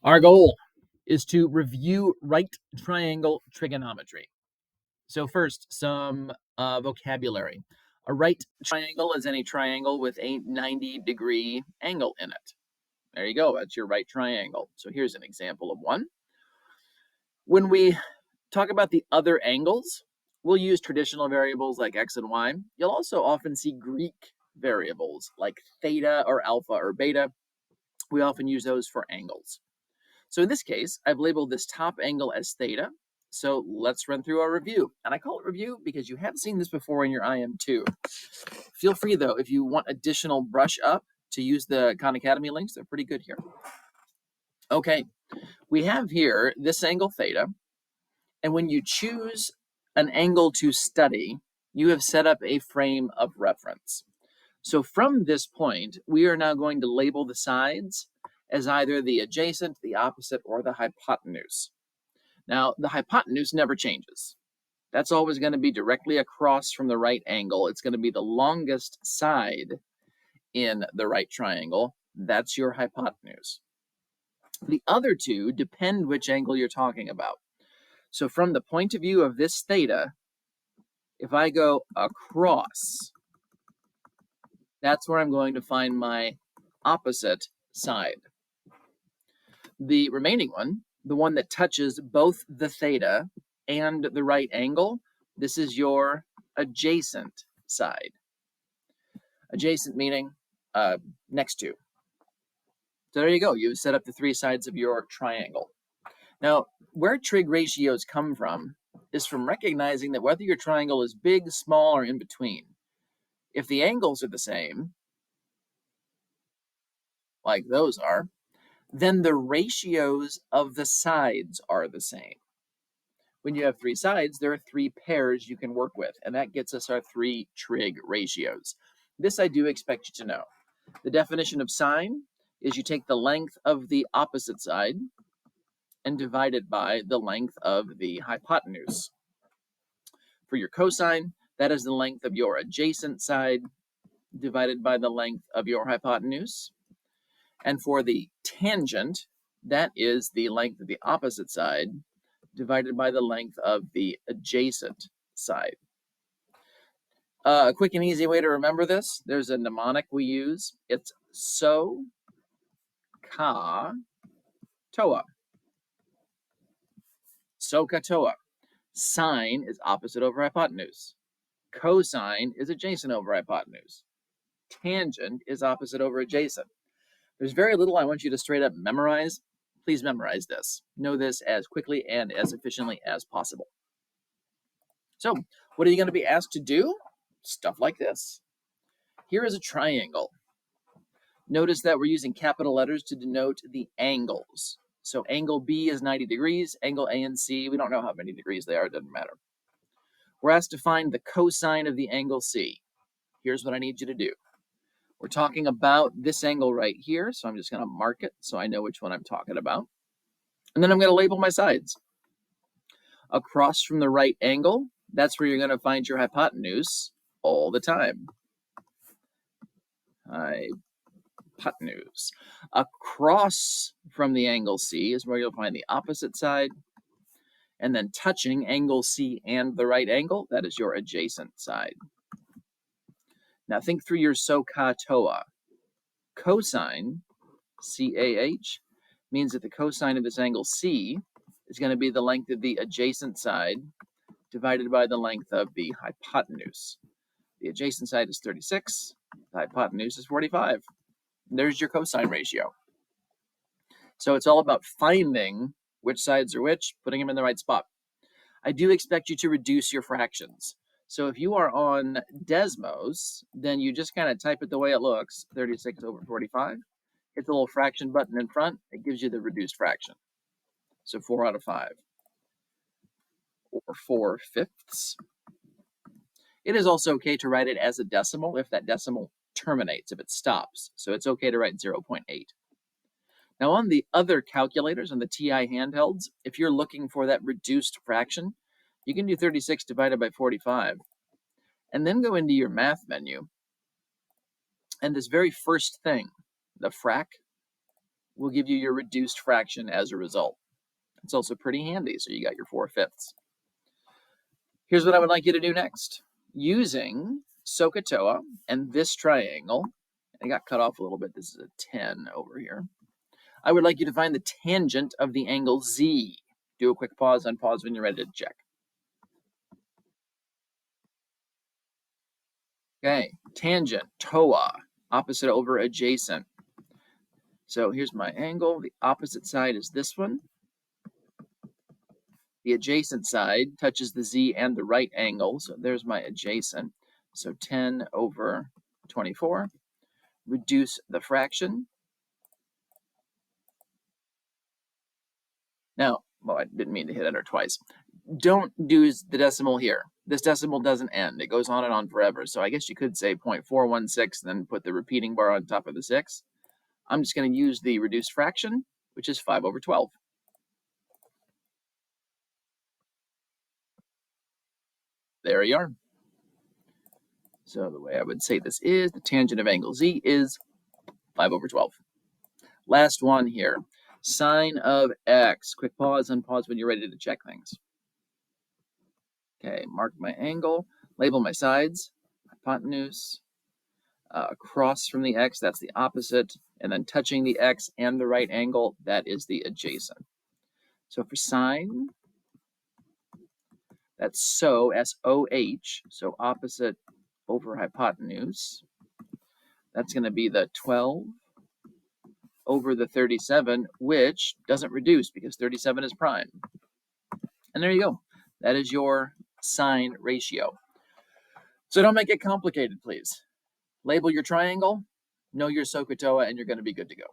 Our goal is to review right triangle trigonometry. So first, some vocabulary. A right triangle is any triangle with a 90-degree angle in it. There you go, that's your right triangle. So here's an example of one. When we talk about the other angles, we'll use traditional variables like x and y. You'll also often see Greek variables like theta or alpha or beta. We often use those for angles. So in this case, I've labeled this top angle as theta. So let's run through our review. And I call it review because you have seen this before in your IM2. Feel free, though, if you want additional brush up, to use the Khan Academy links. They're pretty good here. Okay, we have here this angle theta. And when you choose an angle to study, you have set up a frame of reference. So from this point, we are now going to label the sides as either the adjacent, the opposite, or the hypotenuse. Now, the hypotenuse never changes. That's always going to be directly across from the right angle. It's going to be the longest side in the right triangle. That's your hypotenuse. The other two depend which angle you're talking about. So from the point of view of this theta, if I go across, that's where I'm going to find my opposite side. The remaining one, the one that touches both the theta and the right angle, this is your adjacent side. Adjacent meaning next to. So there you go. You've set up the three sides of your triangle. Now, where trig ratios come from is from recognizing that whether your triangle is big, small, or in between, if the angles are the same, like those are, then the ratios of the sides are the same. When you have three sides, there are three pairs you can work with, and that gets us our three trig ratios. This I do expect you to know. The definition of sine is you take the length of the opposite side and divide it by the length of the hypotenuse. For your cosine, that is the length of your adjacent side divided by the length of your hypotenuse. And for the tangent, that is the length of the opposite side divided by the length of the adjacent side. A quick and easy way to remember this, there's a mnemonic we use. It's so, ka, toa. So, ka, toa. Sine is opposite over hypotenuse. Cosine is adjacent over hypotenuse. Tangent is opposite over adjacent. There's very little I want you to straight up memorize. Please memorize this. Know this as quickly and as efficiently as possible. So, what are you going to be asked to do? Stuff like this. Here is a triangle. Notice that we're using capital letters to denote the angles. So angle B is 90 degrees, angle A and C, we don't know how many degrees they are, it doesn't matter. We're asked to find the cosine of the angle C. Here's what I need you to do. We're talking about this angle right here, so I'm just going to mark it so I know which one I'm talking about. And then I'm going to label my sides. Across from the right angle, that's where you're going to find your hypotenuse all the time. Hypotenuse. Across from the angle C is where you'll find the opposite side. And then touching angle C and the right angle, that is your adjacent side. Now think through your SOHCAHTOA. Cosine, C-A-H, means that the cosine of this angle C is going to be the length of the adjacent side divided by the length of the hypotenuse. The adjacent side is 36, the hypotenuse is 45. There's your cosine ratio. So it's all about finding which sides are which, putting them in the right spot. I do expect you to reduce your fractions. So if you are on Desmos, then you just kind of type it the way it looks, 36 over 45. Hit the little fraction button in front. It gives you the reduced fraction. So 4 out of 5. Or 4/5. It is also okay to write it as a decimal if that decimal terminates, if it stops. So it's okay to write 0.8. Now on the other calculators, on the TI handhelds, if you're looking for that reduced fraction, you can do 36 divided by 45. And then go into your math menu. And this very first thing, the frac, will give you your reduced fraction as a result. It's also pretty handy, so you got your 4/5. Here's what I would like you to do next. Using SOHCAHTOA and this triangle, I got cut off a little bit. This is a 10 over here. I would like you to find the tangent of the angle Z. Do a quick pause, unpause when you're ready to check. Okay, tangent, TOA, opposite over adjacent. So here's my angle. The opposite side is this one. The adjacent side touches the Z and the right angle. So there's my adjacent. So 10 over 24. Reduce the fraction. Now, well, I didn't mean to hit enter twice. Don't do the decimal here. This decimal doesn't end. It goes on and on forever. So I guess you could say 0.416 and then put the repeating bar on top of the 6. I'm just going to use the reduced fraction, which is 5 over 12. There you are. So the way I would say this is the tangent of angle Z is 5 over 12. Last one here. Sine of x. Quick pause, unpause when you're ready to check things. Okay, mark my angle, label my sides, hypotenuse, across from the x, that's the opposite, and then touching the x and the right angle, that is the adjacent. So for sine, that's SOH, S-O-H, so opposite over hypotenuse. That's going to be the 12 over the 37, which doesn't reduce because 37 is prime. And there you go. That is your sine ratio. So don't make it complicated, please. Label your triangle, know your SOHCAHTOA, and you're going to be good to go.